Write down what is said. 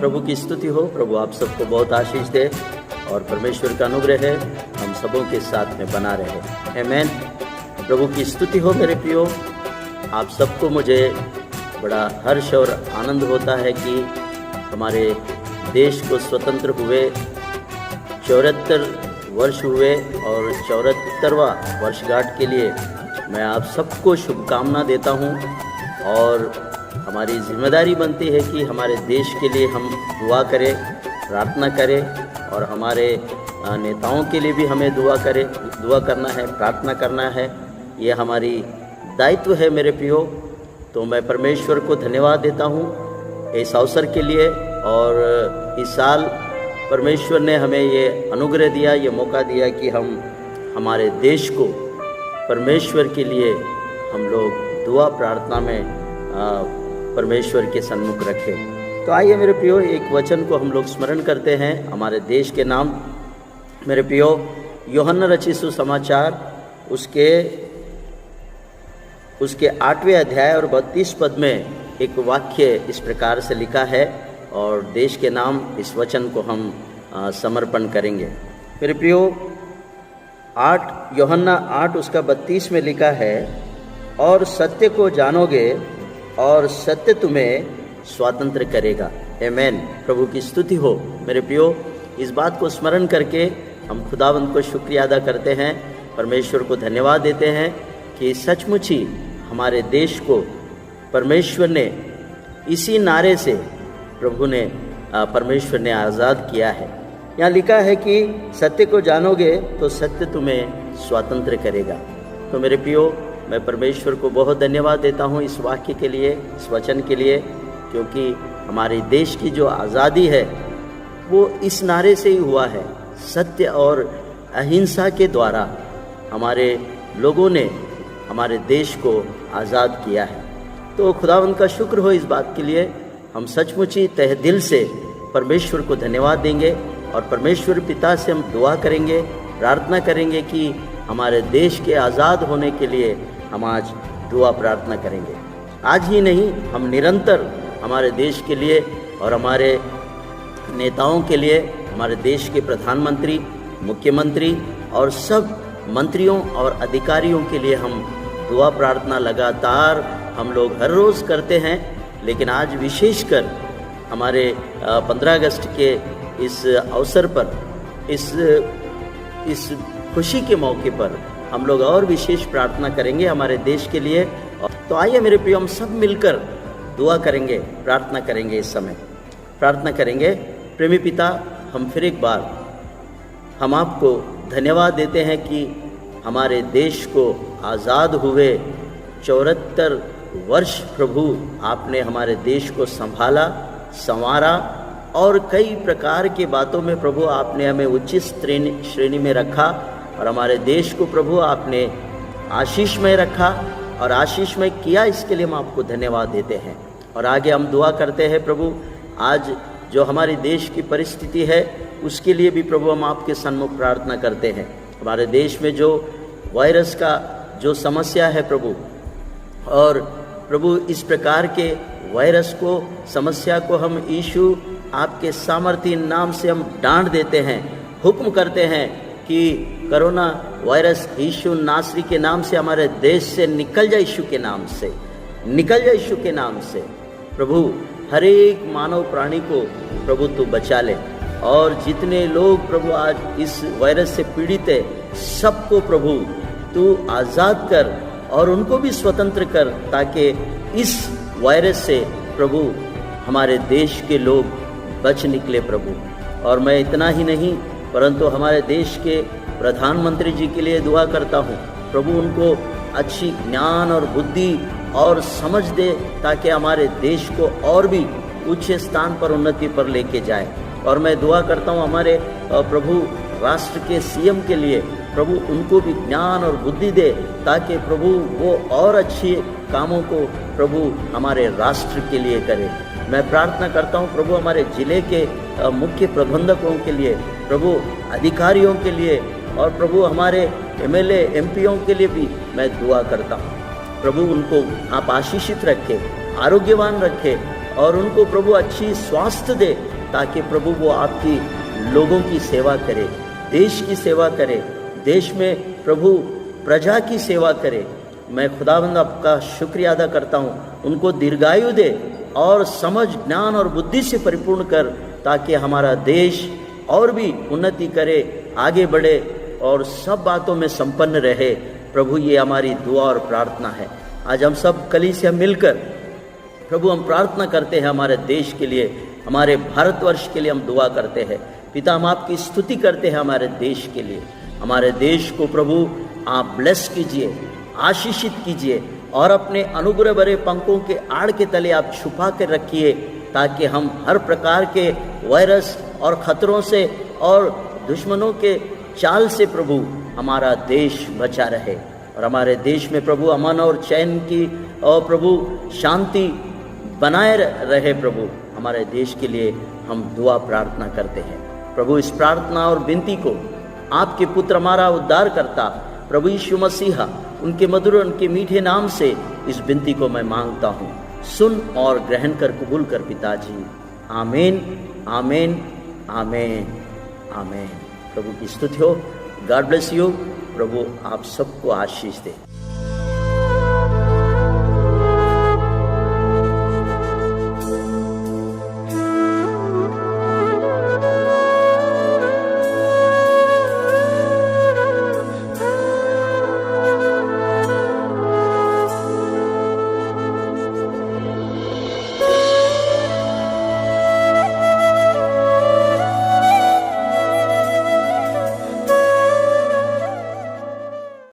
प्रभु की स्तुति हो। प्रभु आप सबको बहुत आशीष दे और परमेश्वर का अनुग्रह है हम सबों के साथ में बना रहे। आमीन। प्रभु की स्तुति हो मेरे प्रियो। आप सबको मुझे बड़ा हर्ष और आनंद होता है कि हमारे देश को स्वतंत्र हुए 74 वर्ष हुए और 74वां वर्षगांठ के लिए मैं आप सबको शुभकामना देता हूं। और हमारी जिम्मेदारी बनती है कि हमारे देश के लिए हम दुआ करें, प्रार्थना करें और हमारे नेताओं के लिए भी हमें दुआ करना है, प्रार्थना करना है। ये हमारी दायित्व है मेरे प्रियो। तो मैं परमेश्वर को धन्यवाद देता हूँ इस अवसर के लिए। और इस साल परमेश्वर ने हमें ये अनुग्रह दिया, ये मौका दिया कि हम हमारे देश को परमेश्वर के लिए हम लोग दुआ प्रार्थना में परमेश्वर के सन्मुख रखें। तो आइए मेरे प्रियो एक वचन को हम लोग स्मरण करते हैं हमारे देश के नाम। मेरे प्रियो यूहन्ना रचित सुसमाचार उसके 8वें अध्याय और 32 पद में एक वाक्य इस प्रकार से लिखा है और देश के नाम इस वचन को हम समर्पण करेंगे। मेरे प्रियो यूहन्ना 8 उसका 32 में लिखा है, और सत्य को जानोगे और सत्य तुम्हें स्वतंत्र करेगा। आमीन। प्रभु की स्तुति हो मेरे प्रियो। इस बात को स्मरण करके हम खुदावंद को शुक्रिया अदा करते हैं, परमेश्वर को धन्यवाद देते हैं कि सचमुच ही हमारे देश को परमेश्वर ने इसी नारे से परमेश्वर ने आज़ाद किया है। यहाँ लिखा है कि सत्य को जानोगे तो सत्य तुम्हें स्वतंत्र करेगा। तो मेरे प्रियो मैं परमेश्वर को बहुत धन्यवाद देता हूँ इस वाक्य के लिए, इस वचन के लिए, क्योंकि हमारे देश की जो आज़ादी है वो इस नारे से ही हुआ है। सत्य और अहिंसा के द्वारा हमारे लोगों ने हमारे देश को आज़ाद किया है। तो खुदावंद का शुक्र हो इस बात के लिए। हम सचमुच ही तहे दिल से परमेश्वर को धन्यवाद देंगे और परमेश्वर पिता से हम दुआ करेंगे, प्रार्थना करेंगे कि हमारे देश के आज़ाद होने के लिए हम आज दुआ प्रार्थना करेंगे। आज ही नहीं, हम निरंतर हमारे देश के लिए और हमारे नेताओं के लिए, हमारे देश के प्रधानमंत्री, मुख्यमंत्री और सब मंत्रियों और अधिकारियों के लिए हम दुआ प्रार्थना लगातार हम लोग हर रोज़ करते हैं। लेकिन आज विशेषकर हमारे 15 अगस्त के इस अवसर पर, इस खुशी के मौके पर हम लोग और विशेष प्रार्थना करेंगे हमारे देश के लिए। तो आइए मेरे प्रिय हम सब मिलकर दुआ करेंगे, प्रार्थना करेंगे। इस समय प्रार्थना करेंगे। प्रेमी पिता, हम फिर एक बार हम आपको धन्यवाद देते हैं कि हमारे देश को आज़ाद हुए 74 वर्ष प्रभु आपने हमारे देश को संभाला, संवारा और कई प्रकार के बातों में प्रभु आपने हमें उच्च श्रेणी में रखा और हमारे देश को प्रभु आपने आशीषमय रखा और आशीषमय किया। इसके लिए हम आपको धन्यवाद देते हैं। और आगे हम दुआ करते हैं प्रभु, आज जो हमारे देश की परिस्थिति है उसके लिए भी प्रभु हम आपके सन्मुख प्रार्थना करते हैं। हमारे देश में जो वायरस का जो समस्या है प्रभु, और प्रभु इस प्रकार के वायरस को, समस्या को हम यीशु आपके सामर्थी नाम से हम डांट देते हैं, हुक्म करते हैं कि कोरोना वायरस यीशु नासरी के नाम से हमारे देश से निकल जाए, यीशु के नाम से निकल जाए, यीशु के नाम से। प्रभु हर एक मानव प्राणी को प्रभु तू बचा ले, और जितने लोग प्रभु आज इस वायरस से पीड़ित है सबको प्रभु तू आज़ाद कर और उनको भी स्वतंत्र कर, ताकि इस वायरस से प्रभु हमारे देश के लोग बच निकले प्रभु। और मैं इतना ही नहीं परंतु हमारे देश के प्रधानमंत्री जी के लिए दुआ करता हूँ प्रभु, उनको अच्छी ज्ञान और बुद्धि और समझ दे ताकि हमारे देश को और भी उच्च स्थान पर, उन्नति पर लेके जाए। और मैं दुआ करता हूँ हमारे प्रभु राष्ट्र के सीएम के लिए प्रभु, उनको भी ज्ञान और बुद्धि दे ताकि प्रभु वो और अच्छे कामों को प्रभु हमारे राष्ट्र के लिए करे। मैं प्रार्थना करता हूँ प्रभु हमारे जिले के मुख्य प्रबंधकों के लिए, प्रभु अधिकारियों के लिए और प्रभु हमारे एमएलए एमपीओं के लिए भी मैं दुआ करता हूँ। प्रभु उनको आप आशीषित रखे, आरोग्यवान रखे और उनको प्रभु अच्छी स्वास्थ्य दे ताकि प्रभु वो आपकी लोगों की सेवा करे, देश की सेवा करे, देश में प्रभु प्रजा की सेवा करे। मैं खुदावंद आपका शुक्रिया अदा करता हूँ, उनको दीर्घायु दे और समझ, ज्ञान और बुद्धि से परिपूर्ण कर, ताकि हमारा देश और भी उन्नति करे, आगे बढ़े और सब बातों में संपन्न रहे। प्रभु ये हमारी दुआ और प्रार्थना है। आज हम सब कलीसिया मिलकर प्रभु हम प्रार्थना करते हैं हमारे देश के लिए, हमारे भारतवर्ष के लिए हम दुआ करते हैं। पिता, हम आपकी स्तुति करते हैं हमारे देश के लिए। हमारे देश को प्रभु आप ब्लेस कीजिए, आशीषित कीजिए और अपने अनुग्रह भरे पंखों के आड़ के तले आप छुपा कर रखिए, ताकि हम हर प्रकार के वायरस और खतरों से और दुश्मनों के चाल से प्रभु हमारा देश बचा रहे और हमारे देश में प्रभु अमन और चैन की और प्रभु शांति बनाए रहे। प्रभु हमारे देश के लिए हम दुआ प्रार्थना करते हैं। प्रभु इस प्रार्थना और विनती को आपके पुत्र हमारा उद्धार करता प्रभु यीशु मसीहा उनके मधुर उनके मीठे नाम से इस विनती को मैं मांगता हूँ। सुन और ग्रहण कर कबूल कर पिताजी। आमीन, आमीन, आमीन, आमीन। प्रभु की स्तुति हो। God bless you. प्रभु आप सबको आशीष दे।